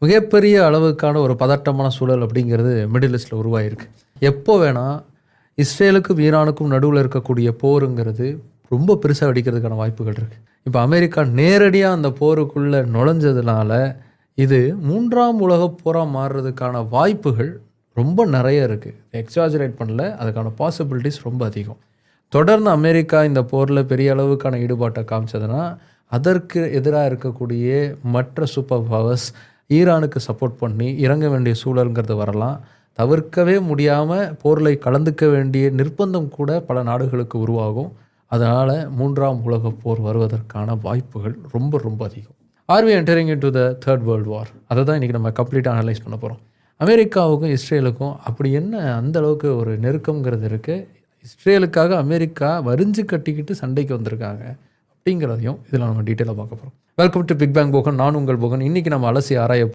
மிகப்பெரிய அளவுக்கான ஒரு பதட்டமான சூழல் அப்படிங்கிறது மிடில் ஈஸ்டில் உருவாயிருக்கு. எப்போ வேணால் இஸ்ரேலுக்கும் ஈரானுக்கும் நடுவில் இருக்கக்கூடிய போருங்கிறது ரொம்ப பெருசாக வெடிக்கிறதுக்கான வாய்ப்புகள் இருக்குது. இப்போ அமெரிக்கா நேரடியாக அந்த போருக்குள்ளே நுழைஞ்சதுனால இது 3ஆம் உலகப் போராக மாறுறதுக்கான வாய்ப்புகள் ரொம்ப நிறைய இருக்குது. எக்ஸாஜரேட் பண்ணல, அதுக்கான பாசிபிலிட்டிஸ் ரொம்ப அதிகம். தொடர்ந்து அமெரிக்கா இந்த போரில் பெரிய அளவுக்கான ஈடுபாட்டை காமிச்சதுன்னா அதற்கு எதிராக இருக்கக்கூடிய மற்ற சூப்பர் பவர்ஸ் ஈரானுக்கு சப்போர்ட் பண்ணி இறங்க வேண்டிய சூழலுங்கிறது வரலாம். தவிர்க்கவே முடியாமல் போரில் கலந்துக்க வேண்டிய நிர்பந்தம் கூட பல நாடுகளுக்கு உருவாகும். அதனால் 3ஆம் உலகப் போர் வருவதற்கான வாய்ப்புகள் ரொம்ப ரொம்ப அதிகம். Are we entering into the third world war? அதை தான் இன்றைக்கி நம்ம கம்ப்ளீட்டாக அனலைஸ் பண்ண போகிறோம். அமெரிக்காவுக்கும் இஸ்ரேலுக்கும் அப்படி என்ன அந்த அளவுக்கு ஒரு நெருக்கங்கிறது இருக்குது? இஸ்ரேலுக்காக அமெரிக்கா வரிஞ்சு கட்டிக்கிட்டு சண்டைக்கு வந்திருக்காங்க அப்படிங்கிறதையும் இதில் நம்ம டீட்டெயிலாக பார்க்க போகிறோம். Welcome to Big Bang Bogan. நான் உங்கள் போகன். இன்றைக்கி நம்ம அலசி ஆராய